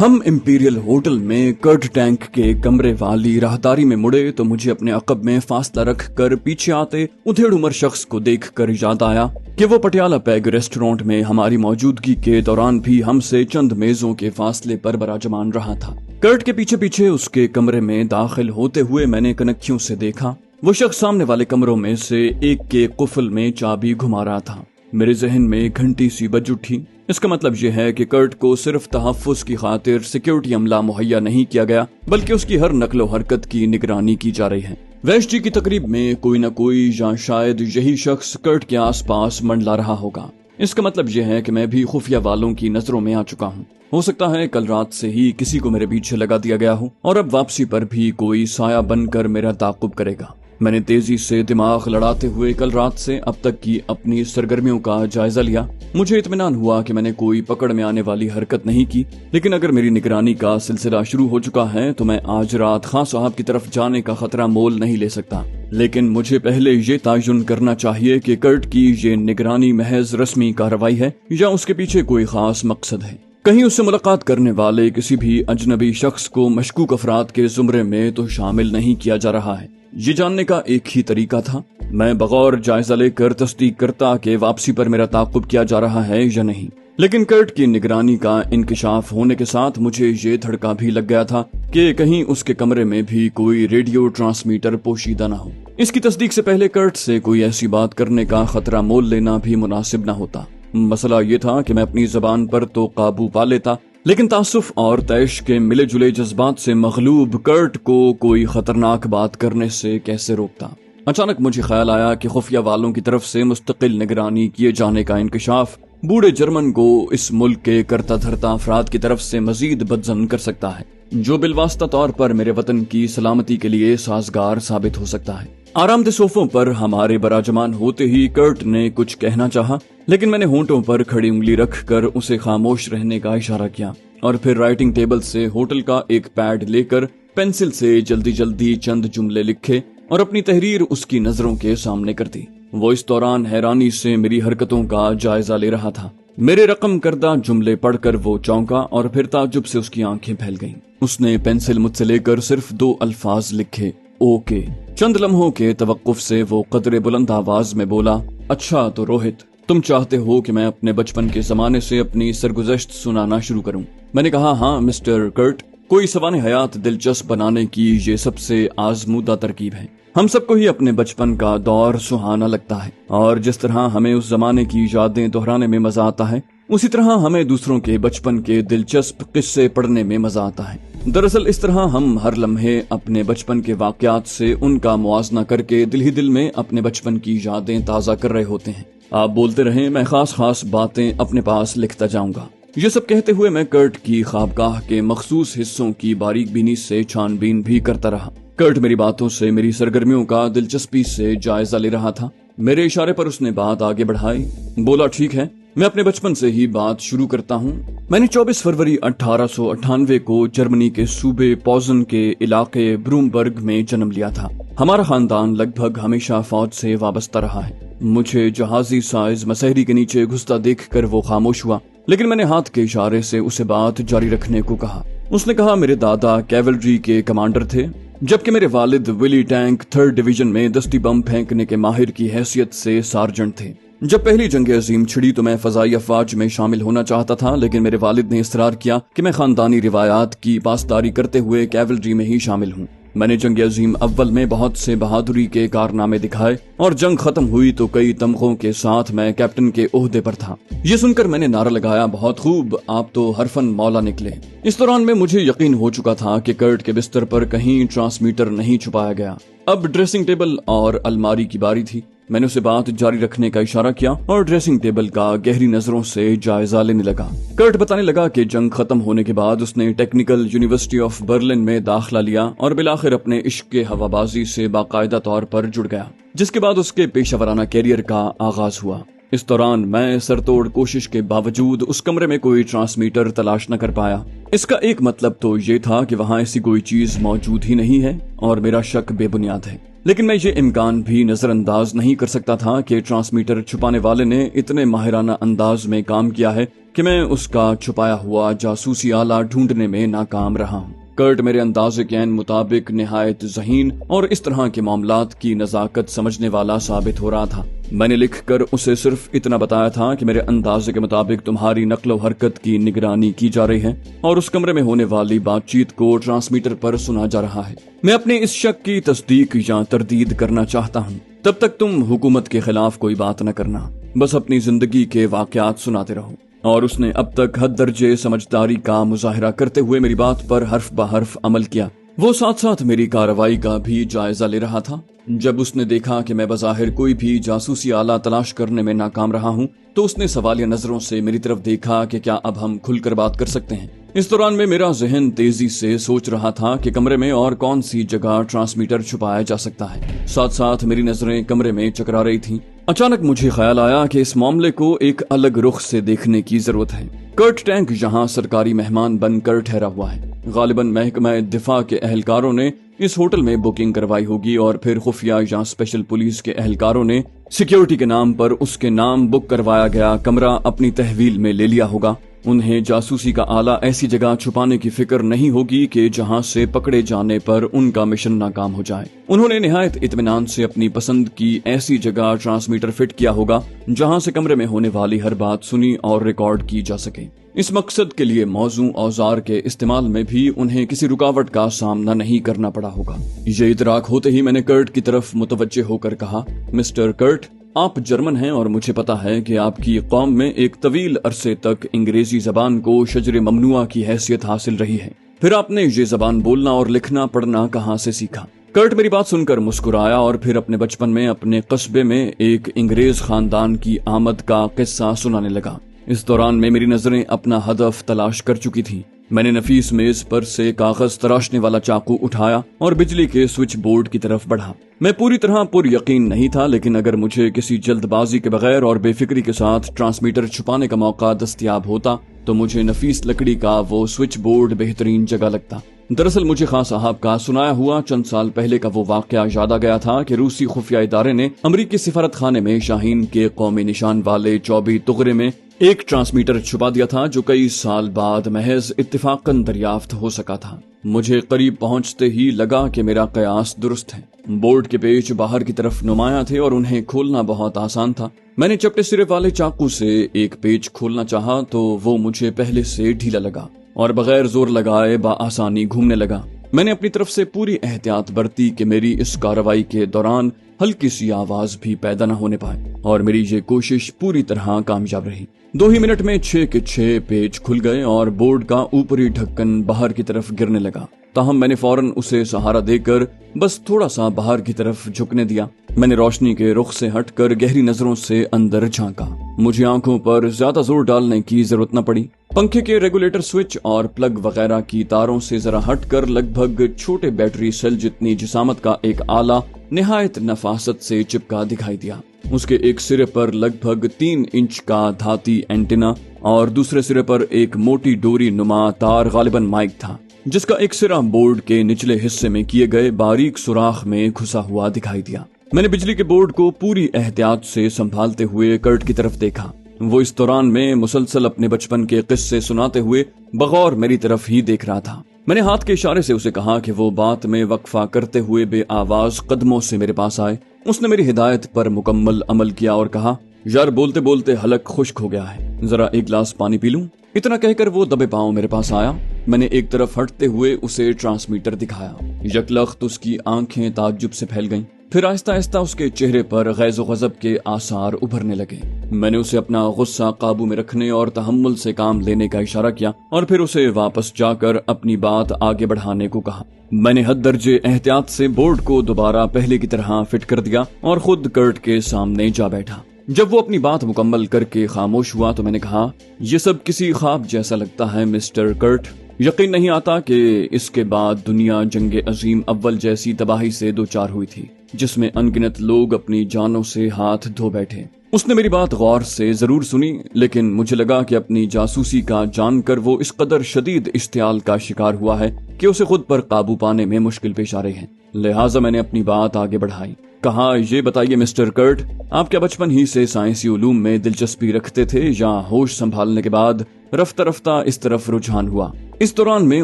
ہم Imperial hotel میں کرٹ tank کے کمرے والی راہداری میں مڑے تو مجھے اپنے عقب میں فاصلہ رکھ کر پیچھے آتے ادھیڑ عمر شخص کو دیکھ کر یاد آیا کہ وہ پٹیالہ پیگ ریسٹورانٹ میں ہماری موجودگی کے دوران بھی ہم سے چند میزوں کے فاصلے پر براجمان رہا تھا۔ کرٹ کے پیچھے پیچھے اس کے کمرے میں داخل ہوتے ہوئے میں نے کنکھیوں سے دیکھا وہ شخص سامنے والے کمروں میں سے ایک کے قفل میں چابی گھما رہا تھا۔ میرے ذہن میں گھنٹی سی بج اٹھی۔ اس کا مطلب یہ ہے کہ کرٹ کو صرف تحفظ کی خاطر سیکیورٹی عملہ مہیا نہیں کیا گیا بلکہ اس کی ہر نقل و حرکت کی نگرانی کی جا رہی ہے۔ ویش جی کی تقریب میں کوئی نہ کوئی یا شاید یہی شخص کرٹ کے آس پاس منڈلا رہا ہوگا۔ اس کا مطلب یہ ہے کہ میں بھی خفیہ والوں کی نظروں میں آ چکا ہوں۔ ہو سکتا ہے کل رات سے ہی کسی کو میرے پیچھے لگا دیا گیا ہو اور اب واپسی پر بھی کوئی سایہ بن کر میرا تعاقب کرے گا۔ میں نے تیزی سے دماغ لڑاتے ہوئے کل رات سے اب تک کی اپنی سرگرمیوں کا جائزہ لیا۔ مجھے اطمینان ہوا کہ میں نے کوئی پکڑ میں آنے والی حرکت نہیں کی، لیکن اگر میری نگرانی کا سلسلہ شروع ہو چکا ہے تو میں آج رات خان صاحب کی طرف جانے کا خطرہ مول نہیں لے سکتا۔ لیکن مجھے پہلے یہ تعین کرنا چاہیے کہ کرٹ کی یہ نگرانی محض رسمی کارروائی ہے یا اس کے پیچھے کوئی خاص مقصد ہے۔ کہیں اس سے ملاقات کرنے والے کسی بھی اجنبی شخص کو مشکوک افراد کے زمرے میں تو شامل نہیں کیا جا رہا ہے۔ یہ جاننے کا ایک ہی طریقہ تھا، میں بغور جائزہ لے کر تصدیق کرتا کہ واپسی پر میرا تعاقب کیا جا رہا ہے یا نہیں۔ لیکن کرٹ کی نگرانی کا انکشاف ہونے کے ساتھ مجھے یہ دھڑکا بھی لگ گیا تھا کہ کہیں اس کے کمرے میں بھی کوئی ریڈیو ٹرانسمیٹر پوشیدہ نہ ہو۔ اس کی تصدیق سے پہلے کرٹ سے کوئی ایسی بات کرنے کا خطرہ مول لینا بھی مناسب نہ ہوتا۔ مسئلہ یہ تھا کہ میں اپنی زبان پر تو قابو پا لیتا، لیکن تعصف اور طیش کے ملے جلے جذبات سے مغلوب کرٹ کو کوئی خطرناک بات کرنے سے کیسے روکتا۔ اچانک مجھے خیال آیا کہ خفیہ والوں کی طرف سے مستقل نگرانی کیے جانے کا انکشاف بوڑھے جرمن کو اس ملک کے کرتا دھرتا افراد کی طرف سے مزید بدظن کر سکتا ہے، جو بالواسطہ طور پر میرے وطن کی سلامتی کے لیے سازگار ثابت ہو سکتا ہے۔ آرام دہ صوفوں پر ہمارے براجمان ہوتے ہی کرٹ نے کچھ کہنا چاہا، لیکن میں نے ہونٹوں پر کھڑی انگلی رکھ کر اسے خاموش رہنے کا اشارہ کیا اور پھر رائٹنگ ٹیبل سے ہوٹل کا ایک پیڈ لے کر پینسل سے جلدی جلدی چند جملے لکھے اور اپنی تحریر اس کی نظروں کے سامنے کر دی۔ وہ اس دوران حیرانی سے میری حرکتوں کا جائزہ لے رہا تھا۔ میرے رقم کردہ جملے پڑھ کر وہ چونکا اور پھر تعجب سے اس کی آنکھیں پھیل گئیں۔ اس نے پینسل مجھ سے لے کر صرف 2 الفاظ لکھے، اوکے۔ چند لمحوں کے توقف سے وہ قدرے بلند آواز میں بولا، اچھا تو روہت، تم چاہتے ہو کہ میں اپنے بچپن کے زمانے سے اپنی سرگزشت سنانا شروع کروں؟ میں نے کہا، ہاں مسٹر کرٹ، کوئی سوانح حیات دلچسپ بنانے کی یہ سب سے آزمودہ ترکیب ہے۔ ہم سب کو ہی اپنے بچپن کا دور سہانا لگتا ہے اور جس طرح ہمیں اس زمانے کی یادیں دہرانے میں مزہ آتا ہے اسی طرح ہمیں دوسروں کے بچپن کے دلچسپ قصے پڑھنے میں مزہ آتا ہے۔ دراصل اس طرح ہم ہر لمحے اپنے بچپن کے واقعات سے ان کا موازنہ کر کے دل ہی دل میں اپنے بچپن کی یادیں تازہ کر رہے ہوتے ہیں۔ آپ بولتے رہیں، میں خاص باتیں اپنے پاس لکھتا جاؤں گا۔ یہ سب کہتے ہوئے میں کرٹ کی خوابگاہ کے مخصوص حصوں کی باریک بینی سے چھان بین بھی کرتا رہا۔ کرٹ میری باتوں سے میری سرگرمیوں کا دلچسپی سے جائزہ لے رہا تھا۔ میرے اشارے پر اس نے بات آگے بڑھائی، بولا، ٹھیک ہے، میں اپنے بچپن سے ہی بات شروع کرتا ہوں۔ میں نے 24 فروری 1898 کو جرمنی کے صوبے پوزن کے علاقے برومبرگ میں جنم لیا تھا۔ ہمارا خاندان لگ بھگ ہمیشہ فوج سے وابستہ رہا ہے۔ مجھے جہازی سائز مسہری کے نیچے گھستا دیکھ کر وہ خاموش ہوا، لیکن میں نے ہاتھ کے اشارے سے اسے بات جاری رکھنے کو کہا۔ اس نے کہا، میرے دادا کیولری کے کمانڈر تھے، جبکہ میرے والد ولی ٹینک 3rd ڈویژن میں دستی بم پھینکنے کے ماہر کی حیثیت سے سارجنٹ تھے۔ جب پہلی جنگ عظیم چھڑی تو میں فضائی افواج میں شامل ہونا چاہتا تھا، لیکن میرے والد نے اصرار کیا کہ میں خاندانی روایات کی پاسداری کرتے ہوئے کیولری میں ہی شامل ہوں۔ میں نے جنگ عظیم اول میں بہت سے بہادری کے کارنامے دکھائے اور جنگ ختم ہوئی تو کئی تمغوں کے ساتھ میں کیپٹن کے عہدے پر تھا۔ یہ سن کر میں نے نعرہ لگایا، بہت خوب، آپ تو حرفن مولا نکلے۔ اس دوران میں مجھے یقین ہو چکا تھا کہ کرٹ کے بستر پر کہیں ٹرانسمیٹر نہیں چھپایا گیا۔ اب ڈریسنگ ٹیبل اور الماری کی باری تھی۔ میں نے اسے بات جاری رکھنے کا اشارہ کیا اور ڈریسنگ ٹیبل کا گہری نظروں سے جائزہ لینے لگا۔ کرٹ بتانے لگا کہ جنگ ختم ہونے کے بعد اس نے ٹیکنیکل یونیورسٹی آف برلن میں داخلہ لیا اور بالآخر اپنے عشق کے ہوابازی سے باقاعدہ طور پر جڑ گیا، جس کے بعد اس کے پیشہ ورانہ کیریئر کا آغاز ہوا۔ اس دوران میں سرتوڑ کوشش کے باوجود اس کمرے میں کوئی ٹرانسمیٹر تلاش نہ کر پایا۔ اس کا ایک مطلب تو یہ تھا کہ وہاں ایسی کوئی چیز موجود ہی نہیں ہے اور میرا شک بے بنیاد ہے۔ لیکن میں یہ امکان بھی نظر انداز نہیں کر سکتا تھا کہ ٹرانسمیٹر چھپانے والے نے اتنے ماہرانہ انداز میں کام کیا ہے کہ میں اس کا چھپایا ہوا جاسوسی آلہ ڈھونڈنے میں ناکام رہا ہوں۔ کرٹ میرے انداز کے عین مطابق نہایت ذہین اور اس طرح کے معاملات کی نزاکت سمجھنے والا ثابت ہو رہا تھا۔ میں نے لکھ کر اسے صرف اتنا بتایا تھا کہ میرے اندازے کے مطابق تمہاری نقل و حرکت کی نگرانی کی جا رہی ہے اور اس کمرے میں ہونے والی بات چیت کو ٹرانسمیٹر پر سنا جا رہا ہے۔ میں اپنے اس شک کی تصدیق یا تردید کرنا چاہتا ہوں۔ تب تک تم حکومت کے خلاف کوئی بات نہ کرنا، بس اپنی زندگی کے واقعات سناتے رہو۔ اور اس نے اب تک حد درجے سمجھداری کا مظاہرہ کرتے ہوئے میری بات پر حرف بحرف عمل کیا۔ وہ ساتھ ساتھ میری کارروائی کا بھی جائزہ لے رہا تھا۔ جب اس نے دیکھا کہ میں بظاہر کوئی بھی جاسوسی آلہ تلاش کرنے میں ناکام رہا ہوں تو اس نے سوالیہ نظروں سے میری طرف دیکھا کہ کیا اب ہم کھل کر بات کر سکتے ہیں۔ اس دوران میں میرا ذہن تیزی سے سوچ رہا تھا کہ کمرے میں اور کون سی جگہ ٹرانسمیٹر چھپایا جا سکتا ہے۔ ساتھ ساتھ میری نظریں کمرے میں چکرا رہی تھیں۔ اچانک مجھے خیال آیا کہ اس معاملے کو ایک الگ رخ سے دیکھنے کی ضرورت ہے۔ کرٹ ٹینک یہاں سرکاری مہمان بن کر ٹھہرا ہوا ہے۔ غالباً محکمہ دفاع کے اہلکاروں نے اس ہوٹل میں بکنگ کروائی ہوگی اور پھر خفیہ یا اسپیشل پولیس کے اہلکاروں نے سیکیورٹی کے نام پر اس کے نام بک کروایا گیا کمرہ اپنی تحویل میں لے لیا ہوگا۔ انہیں جاسوسی کا آلہ ایسی جگہ چھپانے کی فکر نہیں ہوگی کہ جہاں سے پکڑے جانے پر ان کا مشن ناکام ہو جائے۔ انہوں نے نہایت اطمینان سے اپنی پسند کی ایسی جگہ ٹرانسمیٹر فٹ کیا ہوگا جہاں سے کمرے میں ہونے والی ہر بات سنی اور ریکارڈ کی جا سکے۔ اس مقصد کے لیے موزوں اوزار کے استعمال میں بھی انہیں کسی رکاوٹ کا سامنا نہیں کرنا پڑا ہوگا۔ یہ ادراک ہوتے ہی میں نے کرٹ کی طرف متوجہ ہو کر کہا، مسٹر کرٹ، آپ جرمن ہیں اور مجھے پتا ہے کہ آپ کی قوم میں ایک طویل عرصے تک انگریزی زبان کو شجر ممنوعہ کی حیثیت حاصل رہی ہے۔ پھر آپ نے یہ زبان بولنا اور لکھنا پڑھنا کہاں سے سیکھا؟ کرٹ میری بات سن کر مسکرایا اور پھر اپنے بچپن میں اپنے قصبے میں ایک انگریز خاندان کی آمد کا قصہ سنانے لگا۔ اس دوران میں میری نظریں اپنا ہدف تلاش کر چکی تھیں۔ میں نے نفیس میز پر سے کاغذ تراشنے والا چاقو اٹھایا اور بجلی کے سوئچ بورڈ کی طرف بڑھا۔ میں پوری طرح پر یقین نہیں تھا، لیکن اگر مجھے کسی جلد بازی کے بغیر اور بے فکری کے ساتھ ٹرانسمیٹر چھپانے کا موقع دستیاب ہوتا تو مجھے نفیس لکڑی کا وہ سوئچ بورڈ بہترین جگہ لگتا۔ دراصل مجھے خان صاحب کا سنایا ہوا چند سال پہلے کا وہ واقعہ یاد آ گیا تھا کہ روسی خفیہ ادارے نے امریکی سفارت خانے میں شاہین کے قومی نشان والے چوبی تغرے میں ایک ٹرانسمیٹر چھپا دیا تھا جو کئی سال بعد محض اتفاقاً دریافت ہو سکا تھا۔ مجھے قریب پہنچتے ہی لگا کہ میرا قیاس درست ہے۔ بورڈ کے پیچ باہر کی طرف نمایاں تھے اور انہیں کھولنا بہت آسان تھا۔ میں نے چپٹے سرے والے چاقو سے ایک پیچ کھولنا چاہا تو وہ مجھے پہلے سے ڈھیلا لگا اور بغیر زور لگائے بآسانی گھومنے لگا۔ میں نے اپنی طرف سے پوری احتیاط برتی کہ میری اس کارروائی کے دوران ہلکی سی آواز بھی پیدا نہ ہونے پائے، اور میری یہ کوشش پوری طرح کامیاب رہی۔ 2 ہی منٹ میں 6 کے 6 پیچ کھل گئے اور بورڈ کا اوپری ڈھکن باہر کی طرف گرنے لگا۔ تاہم میں نے فوراً اسے سہارا دے کر بس تھوڑا سا باہر کی طرف جھکنے دیا۔ میں نے روشنی کے رخ سے ہٹ کر گہری نظروں سے اندر جھانکا۔ مجھے آنکھوں پر زیادہ زور ڈالنے کی ضرورت نہ پڑی۔ پنکھے کے ریگولیٹر سوئچ اور پلگ وغیرہ کی تاروں سے ذرا ہٹ کر لگ بھگ چھوٹے بیٹری سیل جتنی جسامت کا ایک آلہ نہایت نفاست سے چپکا دکھائی دیا۔ اس کے ایک سرے پر لگ بھگ 3 انچ کا دھاتی اینٹینا اور دوسرے سرے پر ایک موٹی ڈوری نما تار غالباً مائک تھا، جس کا ایک سرا بورڈ کے نچلے حصے میں کیے گئے باریک سوراخ میں گھسا ہوا دکھائی دیا۔ میں نے بجلی کے بورڈ کو پوری احتیاط سے سنبھالتے ہوئے کرٹ کی طرف دیکھا۔ وہ اس دوران میں مسلسل اپنے بچپن کے قصے سناتے ہوئے بغور میری طرف ہی دیکھ رہا تھا۔ میں نے ہاتھ کے اشارے سے اسے کہا کہ وہ بات میں وقفہ کرتے ہوئے بے آواز قدموں سے میرے پاس آئے۔ اس نے میری ہدایت پر مکمل عمل کیا اور کہا، یار بولتے بولتے حلق خشک ہو گیا ہے، ذرا ایک گلاس پانی پی لوں؟ اتنا کہہ کر وہ دبے پاؤں میرے پاس آیا۔ میں نے ایک طرف ہٹتے ہوئے اسے ٹرانسمیٹر دکھایا۔ یکلخت اس کی آنکھیں تعجب سے پھیل گئیں، پھر آہستہ آہستہ اس کے چہرے پر غیظ و غضب کے آثار ابھرنے لگے۔ میں نے اسے اپنا غصہ قابو میں رکھنے اور تحمل سے کام لینے کا اشارہ کیا اور پھر اسے واپس جا کر اپنی بات آگے بڑھانے کو کہا۔ میں نے حد درجے احتیاط سے بورڈ کو دوبارہ پہلے کی طرح فٹ کر دیا اور خود کرٹ کے سامنے جا بیٹھا۔ جب وہ اپنی بات مکمل کر کے خاموش ہوا تو میں نے کہا، یہ سب کسی خواب جیسا لگتا ہے مسٹر کرٹ۔ یقین نہیں آتا کہ اس کے بعد دنیا جنگ عظیم اول جیسی تباہی سے دوچار ہوئی تھی۔ जिस में अनगिनत लोग अपनी जानों से हाथ धो बैठे। उसने मेरी बात गौर से जरूर सुनी, लेकिन मुझे लगा कि अपनी जासूसी का जानकर वो इस कदर शदीद इश्तियाल का शिकार हुआ है कि उसे खुद पर काबू पाने में मुश्किल पेश आ रही है। लिहाजा मैंने अपनी बात आगे बढ़ाई। कहा, ये बताइए मिस्टर कर्ट, आप क्या बचपन ही से साइंसी उलूम में दिलचस्पी रखते थे या होश संभालने के बाद रफ्ता रफ्ता इस तरफ रुझान हुआ? इस दौरान में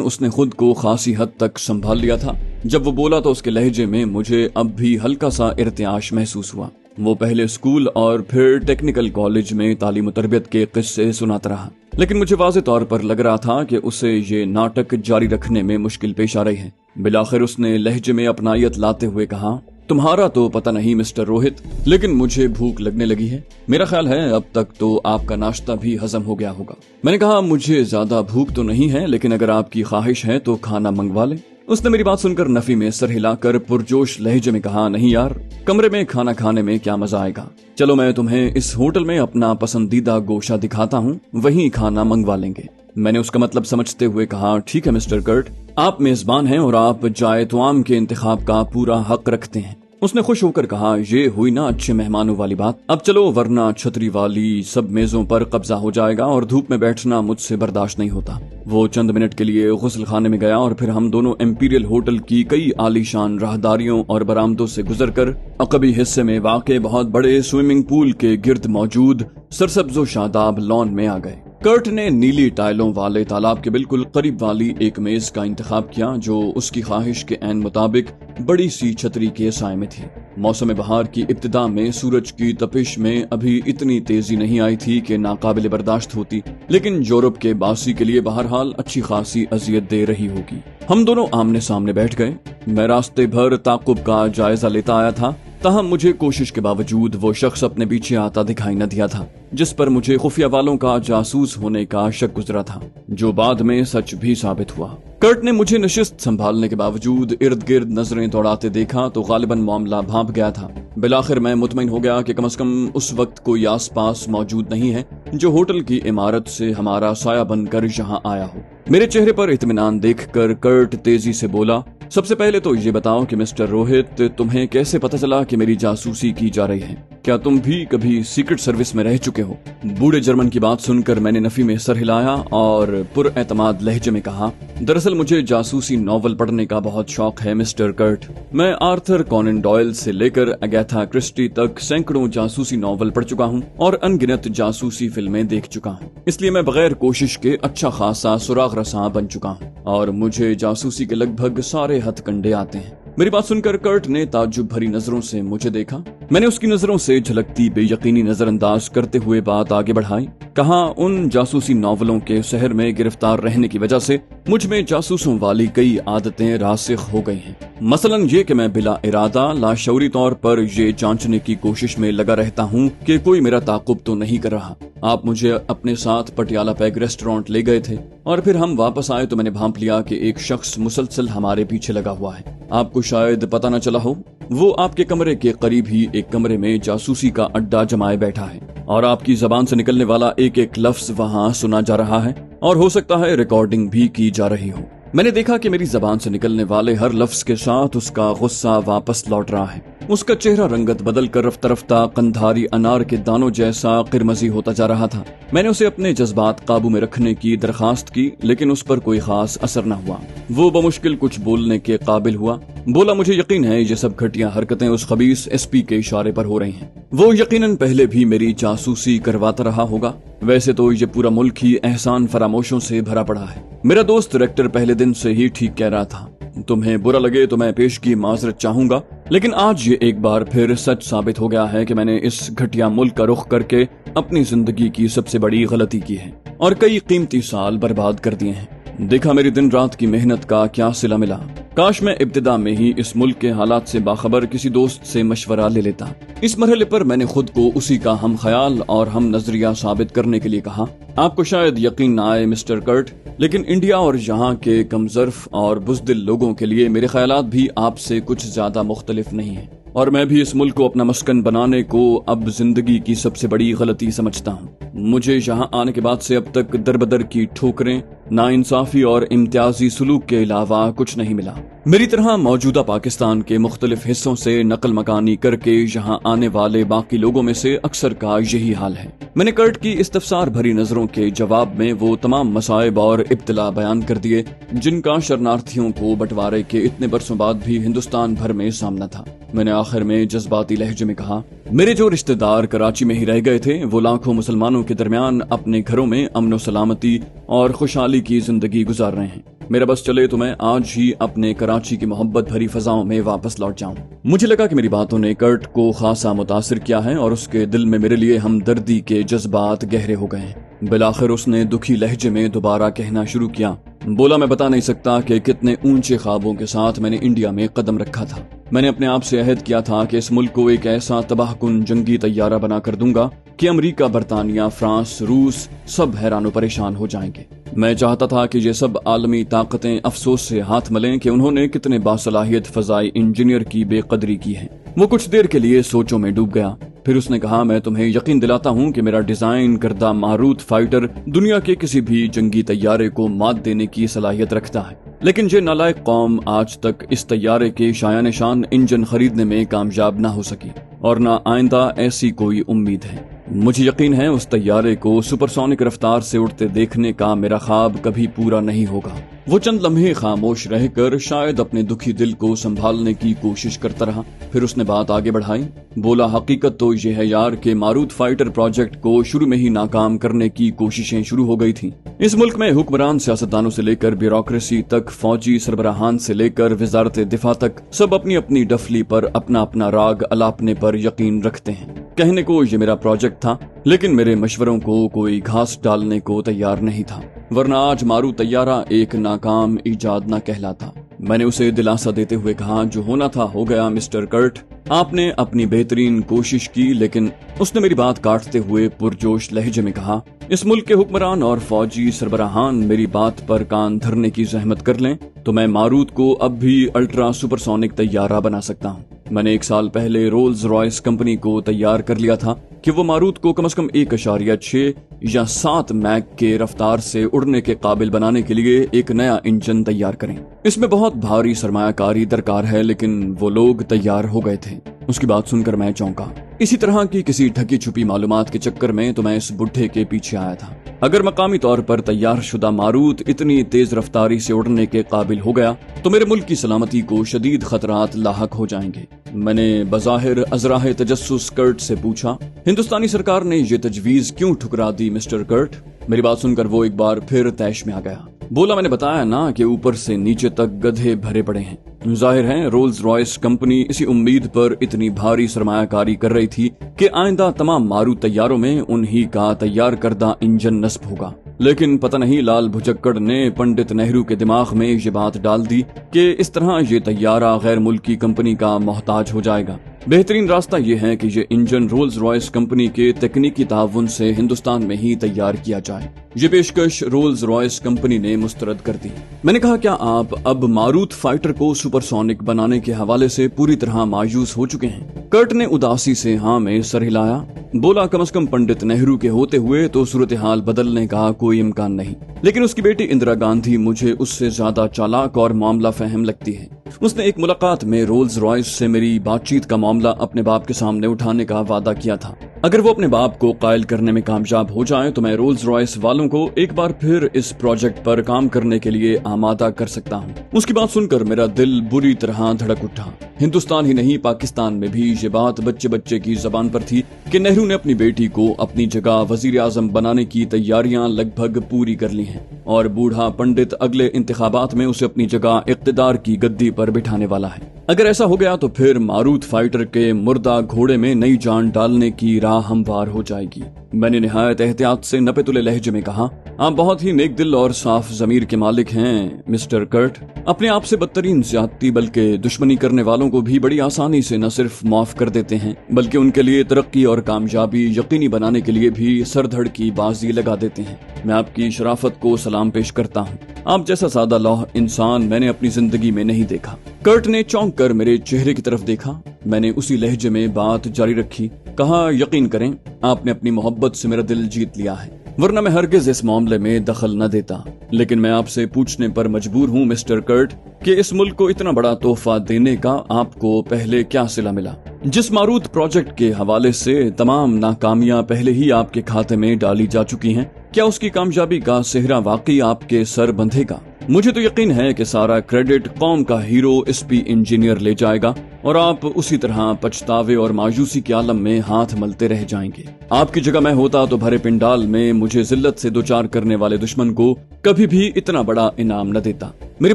उसने खुद को खासी हद तक संभाल लिया था। जब वो बोला तो उसके लहजे में मुझे अब भी हल्का सा इर्तियाश महसूस हुआ। वो पहले स्कूल और फिर टेक्निकल कॉलेज में तालीम और तरबियत के किस्से सुनाता रहा, लेकिन मुझे वाज़ेह तौर पर लग रहा था कि उसे ये नाटक जारी रखने में मुश्किल पेश आ रही है। बिलाखिर उसने लहजे में अपनायत लाते हुए कहा, तुम्हारा तो पता नहीं मिस्टर रोहित, लेकिन मुझे भूख लगने लगी है। मेरा ख्याल है अब तक तो आपका नाश्ता भी हजम हो गया होगा। मैंने कहा, मुझे ज्यादा भूख तो नहीं है, लेकिन अगर आपकी ख्वाहिश है तो खाना मंगवा लें। उसने मेरी बात सुनकर नफी में सर हिलाकर पुरजोश लहजे में कहा, नहीं यार, कमरे में खाना खाने में क्या मजा आएगा। चलो मैं तुम्हें इस होटल में अपना पसंदीदा गोशा दिखाता हूँ, वहीं खाना मंगवा लेंगे। मैंने उसका मतलब समझते हुए कहा, ठीक है मिस्टर कर्ट, आप मेजबान हैं और आप जाए तुआम के इंतखाब का पूरा हक रखते हैं। उसने खुश होकर कहा, ये हुई ना अच्छे मेहमानों वाली बात। अब चलो, वरना छतरी वाली सब मेजों पर कब्जा हो जाएगा और धूप में बैठना मुझसे बर्दाश्त नहीं होता। वो चंद मिनट के लिए गुस्ल खाने में गया और फिर हम दोनों एम्पीरियल होटल की कई आलीशान राहदारियों और बरामदों से गुजरकर अकबी हिस्से में वाक़े बहुत बड़े स्विमिंग पूल के गिर्द मौजूद सरसब्जो शादाब लॉन में आ गए। कर्ट ने नीली टाइलों वाले तालाब के बिल्कुल करीब वाली एक मेज का इंतखाब किया, जो उसकी ख्वाहिश के ऐन मुताबिक बड़ी सी छतरी के साए में थी। मौसम बहार की इब्तिदा में सूरज की तपिश में अभी इतनी तेजी नहीं आई थी कि नाकाबिल बर्दाश्त होती, लेकिन यूरोप के बासी के लिए बहरहाल अच्छी खासी अजियत दे रही होगी। हम दोनों आमने सामने बैठ गए। मैं रास्ते भर ताकुब का जायजा लेता आया था, ताहम मुझे कोशिश के बावजूद वो शख्स अपने पीछे आता दिखाई न दिया था, जिस पर मुझे खुफिया वालों का जासूस होने का शक गुजरा था, जो बाद में सच भी साबित हुआ। कर्ट ने मुझे नशिस्त संभालने के बावजूद इर्द गिर्द नजरें दौड़ाते देखा तो गालिबन मामला भांप गया था। बिलाखिर मैं मुतमईन हो गया कि कम से कम उस वक्त कोई आस पास मौजूद नहीं है जो होटल की इमारत से हमारा साया बनकर यहाँ आया हो। मेरे चेहरे पर इत्मीनान देखकर कर्ट तेजी से बोला, सबसे पहले तो ये बताओ कि मिस्टर रोहित, तुम्हें कैसे पता चला कि मेरी जासूसी की जा रही है? क्या तुम भी कभी सीक्रेट सर्विस में रह चुके हो? बूढ़े जर्मन की बात सुनकर मैंने नफी में सर हिलाया और पुरएतमाद लहजे में कहा, दरअसल मुझे जासूसी नॉवल पढ़ने का बहुत शौक है मिस्टर कर्ट। मैं आर्थर कॉनन डॉयल से लेकर अगैथा क्रिस्टी तक सैकड़ों जासूसी नॉवल पढ़ चुका हूँ और अनगिनत जासूसी फिल्में देख चुका हूँ, इसलिए मैं बगैर कोशिश के अच्छा खासा सुराग रसा बन चुका हूँ और मुझे जासूसी के लगभग सारे हथकंडे आते हैं। मेरी बात सुनकर कर्ट ने ताज्जुब भरी नजरों से मुझे देखा। मैंने उसकी नजरों से झलकती बेयकीनी नजरअंदाज करते हुए बात आगे बढ़ाई। कहा, उन जासूसी नॉवलों के शहर में गिरफ्तार रहने की वजह से मुझ में जासूसों वाली कई आदतें रासिख हो गई हैं। मसलन ये कि मैं बिला इरादा लाशऊरी तौर पर ये जांचने की कोशिश में लगा रहता हूँ कि कोई मेरा ताकुब तो नहीं कर रहा। आप मुझे अपने साथ पटियाला पैग रेस्टोरेंट ले गए थे और फिर हम वापस आए तो मैंने भांप लिया कि एक शख्स मुसलसल हमारे पीछे लगा हुआ है। आपको शायद पता न चला हो, वो आपके कमरे के करीब ही एक कमरे में जासूसी का अड्डा जमाए बैठा है और आपकी जबान से निकलने वाला एक एक लफ्ज वहाँ सुना जा रहा है और हो सकता है रिकॉर्डिंग भी की जा रही हो। मैंने देखा कि मेरी जबान से निकलने वाले हर लफ्ज के साथ उसका गुस्सा वापस लौट रहा है। उसका चेहरा रंगत बदल कर रफ्ता रफ्ता कंधारी अनार के दानों जैसा किरमजी होता जा रहा था। मैंने उसे अपने जज्बात काबू में रखने की दरखास्त की, लेकिन उस पर कोई खास असर न हुआ। वो बमुश्किल कुछ बोलने के काबिल हुआ। बोला, मुझे यकीन है ये सब घटिया हरकतें उस खबीस एसपी के इशारे पर हो रही हैं। वो यकीनन पहले भी मेरी जासूसी करवाता रहा होगा। वैसे तो ये पूरा मुल्क ही एहसान फरामोशों से भरा पड़ा है। मेरा दोस्त रेक्टर पहले दिन से ही ठीक कह रहा था। तुम्हें बुरा लगे तो मैं पेश की माजरत चाहूंगा, लेकिन आज ये एक बार फिर सच साबित हो गया है कि मैंने इस घटिया मुल्क का रुख करके अपनी जिंदगी की सबसे बड़ी गलती की है और कई कीमती साल बर्बाद कर दिए हैं। देखा मेरी दिन रात की मेहनत का क्या सिला मिला। काश मैं इब्तिदा में ही इस मुल्क के हालात से बाखबर किसी दोस्त से मशवरा ले लेता। इस मरहले पर मैंने खुद को उसी का हम ख्याल और हम नजरिया साबित करने के लिए कहा। आपको शायद यकीन न आए मिस्टर कर्ट, लेकिन इंडिया और यहाँ के कमजर्फ और बुज़दिल लोगों के लिए मेरे ख्यालात भी आपसे कुछ ज्यादा मुख्तलिफ नहीं है। और मैं भी इस मुल्क को अपना मस्कन बनाने को अब जिंदगी की सबसे बड़ी गलती समझता हूँ। मुझे यहाँ आने के बाद से अब तक दरबदर की ठोकरें, नाइंसाफी और इम्तियाजी सलूक के अलावा कुछ नहीं मिला। मेरी तरह मौजूदा पाकिस्तान के मुख्तलिफ हिस्सों से नकल मकानी करके यहाँ आने वाले बाकी लोगों में से अक्सर का यही हाल है। मैंने कर्ट की इस्तफसार भरी नजरों के जवाब में वो तमाम मसाइब और इब्तिला बयान कर दिए जिनका शरणार्थियों को बंटवारे के इतने बरसों बाद भी हिंदुस्तान भर में सामना था। मैंने आखिर में जज्बाती लहजे में कहा, मेरे जो रिश्तेदार कराची में ही रह गए थे वो लाखों मुसलमानों के दरमियान अपने घरों में अमन सलामती और खुशहाली की जिंदगी गुजार रहे हैं। मेरा बस चले तो मैं आज ही अपने कराची की मोहब्बत भरी फजाओं में वापस लौट जाऊं। मुझे लगा कि मेरी बातों ने कर्ट को खासा मुतासिर किया है और उसके दिल में मेरे लिए हमदर्दी के जज्बात गहरे हो गए हैं। बिलाखिर उसने दुखी लहजे में दोबारा कहना शुरू किया, बोला, मैं बता नहीं सकता कि कितने ऊंचे ख्वाबों के साथ मैंने इंडिया में कदम रखा था। मैंने अपने आप से अहद किया था कि इस मुल्क को एक ऐसा तबाहकुन जंगी तैयारा बना कर दूंगा कि अमेरिका, बरतानिया, फ्रांस, रूस सब हैरान परेशान हो जाएंगे। मैं चाहता था कि ये सब आलमी ताकतें अफसोस से हाथ मलें कि उन्होंने कितने बासलाहियत फजाई इंजीनियर की बेकदरी की है। वो कुछ देर के लिए सोचों में डूब गया। फिर उसने कहा, मैं तुम्हें यकीन दिलाता हूँ कि मेरा डिजाइन करदा मारूत फाइटर दुनिया के किसी भी जंगी तैयारे को मात देने की सलाहियत रखता है, लेकिन ये नालायक कौम आज तक इस तैयारे के शायान शान इंजन खरीदने में कामयाब न हो सकी और न आइंदा ऐसी कोई उम्मीद है। मुझे यकीन है उस तैयारे को सुपरसोनिक रफ्तार से उड़ते देखने का मेरा ख्वाब कभी पूरा नहीं होगा। वो चंद लम्हे खामोश रहकर शायद अपने दुखी दिल को संभालने की कोशिश करता रहा। फिर उसने बात आगे बढ़ाई, बोला, हकीकत तो ये है यार कि मारूत फाइटर प्रोजेक्ट को शुरू में ही नाकाम करने की कोशिशें शुरू हो गई थी। इस मुल्क में हुक्मरान सियासतदानों से लेकर ब्यूरोक्रेसी तक, फौजी सरबराहान से लेकर वजारत दिफा तक सब अपनी अपनी डफली पर अपना अपना राग अलापने पर यकीन रखते हैं। कहने को ये मेरा प्रोजेक्ट था, लेकिन मेरे मशवरों को कोई घास डालने को तैयार नहीं था, वरना आज मारूत तैयारा एक नाकाम इजाद न कहलाता। मैंने उसे दिलासा देते हुए कहा, जो होना था हो गया मिस्टर कर्ट, आपने अपनी बेहतरीन कोशिश की। लेकिन उसने मेरी बात काटते हुए पुरजोश लहजे में कहा, इस मुल्क के हुक्मरान और फौजी सरबराहान मेरी बात पर कान धरने की जहमत कर लें तो मैं मारूत को अब भी अल्ट्रा सुपरसोनिक तैयारा बना सकता हूँ। मैंने 1 साल पहले रोल्स रॉयस कंपनी को तैयार कर लिया था कि वो मारूत को कम से कम 1.6 या 7 मैक के रफ्तार से उड़ने के काबिल बनाने के लिए एक नया इंजन तैयार करें। इसमें बहुत भारी सरमायाकारी दरकार है, लेकिन वो लोग तैयार हो गए थे। उसकी बात सुनकर मैं चौंका। इसी तरह की किसी ढकी छुपी मालूमात के चक्कर में तो मैं इस बुढ़े के पीछे आया था। अगर मकामी तौर पर तैयार शुदा मारूत इतनी तेज रफ्तारी से उड़ने के काबिल हो गया तो मेरे मुल्क की सलामती को शदीद खतरात लाहक हो जाएंगे। मैंने बज़ाहिर अजराह तजस्सुस कर्ट से पूछा, हिंदुस्तानी सरकार ने ये तजवीज क्यों ठुकरा दी मिस्टर कर्ट? मेरी बात सुनकर वो एक बार फिर तैश में आ गया। बोला, मैंने बताया ना कि ऊपर से नीचे तक गधे भरे पड़े हैं। जाहिर है रोल्स रॉयस कंपनी इसी उम्मीद पर इतनी भारी सरमायाकारी कर रही थी कि आइंदा तमाम मारूत तैयारों में उन्हीं का तैयार करदा इंजन नस्ब होगा। लेकिन पता नहीं लाल भुजक्कड़ ने पंडित नेहरू के दिमाग में ये बात डाल दी कि इस तरह ये तैयारा गैर मुल्की कंपनी का मोहताज हो जाएगा। बेहतरीन रास्ता ये है कि ये इंजन रोल्स रॉयस कंपनी के तकनीकी ताउन से हिंदुस्तान में ही तैयार किया जाए। ये पेशकश रोल्स रॉयस कंपनी ने मुस्तरद कर दी। मैंने कहा, क्या आप अब मारूत फाइटर को सुपरसोनिक बनाने के हवाले से पूरी तरह मायूस हो चुके हैं? कर्ट ने उदासी से हाँ में सर हिलाया। बोला, कम से कम पंडित नेहरू के होते हुए तो सूरत हाल बदलने का कोई इम्कान नहीं, लेकिन उसकी बेटी इंदिरा गांधी मुझे उससे ज्यादा चालाक और मामला फहम लगती है। उसने एक मुलाकात में रोल्स रॉयस से मेरी बातचीत का मामला अपने बाप के सामने उठाने का वादा किया था। अगर वो अपने बाप को कायल करने में कामयाब हो जाए तो मैं रोल्स रॉयस वालों को एक बार फिर इस प्रोजेक्ट पर काम करने के लिए आमादा कर सकता हूँ। उसकी बात सुनकर मेरा दिल बुरी तरह धड़क उठा। हिंदुस्तान ही नहीं, पाकिस्तान में भी ये बात बच्चे बच्चे की जबान पर थी कि नेहरू ने अपनी बेटी को अपनी जगह वजीर आजम बनाने की तैयारियां लगभग पूरी कर ली हैं और बूढ़ा पंडित अगले इंतखाबात में उसे अपनी जगह इक्तदार की गद्दी पर बिठाने वाला है। अगर ऐसा हो गया तो फिर मारूत फाइटर के मुर्दा घोड़े में नई जान डालने की राह हमवार हो जाएगी। मैंने निहायत एहतियात से नपे तुले लहजे में कहा, आप बहुत ही नेक दिल और साफ जमीर के मालिक हैं मिस्टर कर्ट। अपने आप से बदतरीन ज्यादती बल्कि दुश्मनी करने वालों को भी बड़ी आसानी से न सिर्फ माफ कर देते हैं बल्कि उनके लिए तरक्की और कामयाबी यकीनी बनाने के लिए भी सरधड़ की बाजी लगा देते हैं। मैं आपकी शराफत को सलाम पेश करता हूँ। आप जैसा सादा लौह इंसान मैंने अपनी जिंदगी में नहीं देखा। कर्ट ने चौंक कर मेरे चेहरे की तरफ देखा। मैंने उसी लहजे में बात जारी रखी। कहा, यकीन करें, आपने अपनी मोहब्बत से मेरा दिल जीत लिया है, वरना मैं हरगिज इस मामले में दखल न देता। लेकिन मैं आपसे पूछने पर मजबूर हूँ मिस्टर कर्ट कि इस मुल्क को इतना बड़ा तोहफा देने का आपको पहले क्या सिला मिला? जिस मारूत प्रोजेक्ट के हवाले से तमाम नाकामियां पहले ही आपके खाते में डाली जा चुकी हैं, क्या उसकी कामयाबी का सेहरा वाकई आपके सर बंधेगा? मुझे तो यकीन है कि सारा क्रेडिट कौम का हीरो एसपी इंजीनियर ले जाएगा और आप उसी तरह पछतावे और मायूसी के आलम में हाथ मलते रह जाएंगे। आपकी जगह मैं होता तो भरे पिंडाल में मुझे जिल्लत से दो चार करने वाले दुश्मन को कभी भी इतना बड़ा इनाम न देता। मेरी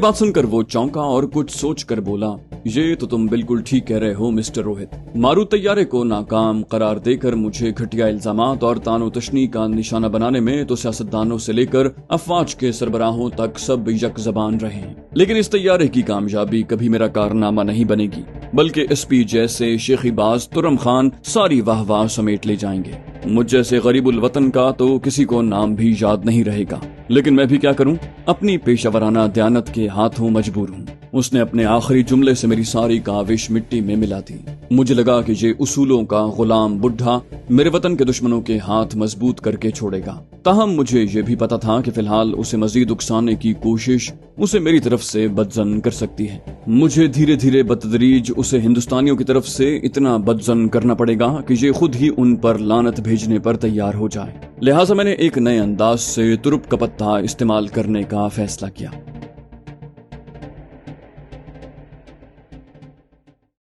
बात सुनकर वो चौंका और कुछ सोच कर बोला, ये तो तुम बिल्कुल ठीक कह रहे हो मिस्टर रोहित। मारूत तैयारे को नाकाम करार देकर मुझे घटिया इल्जामात और तानो तशनी का निशाना बनाने में तो सियासतदानों से लेकर अफवाज के सरबराहों तक सब यक जबान रहे हैं। लेकिन इस तैयारे की कामयाबी कभी मेरा कारनामा नहीं बनेगी, बल्कि एसपी जैसे शेखीबाज तुरम खान सारी वाहवाह समेट ले जाएंगे। मुझ जैसे गरीबुल वतन का तो किसी को नाम भी याद नहीं रहेगा। लेकिन मैं भी क्या करूं, अपनी पेशावराना दयानत के हाथों मजबूर हूं। उसने अपने आखिरी जुमले से मेरी सारी काविश मिट्टी में मिला दी। मुझे लगा कि ये उसूलों का गुलाम बुढ़ा मेरे वतन के दुश्मनों के हाथ मजबूत करके छोड़ेगा। ताहम मुझे ये भी पता था कि फिलहाल उसे मजीद उकसाने की कोशिश उसे मेरी तरफ से बदजन कर सकती है। मुझे धीरे धीरे बतदरीज उसे हिंदुस्तानियों की तरफ से इतना बदजन करना पड़ेगा कि ये खुद ही उन पर लानत भेजने पर तैयार हो जाए। लिहाजा मैंने एक नए अंदाज से तुरुप का पत्ता इस्तेमाल करने का फैसला किया।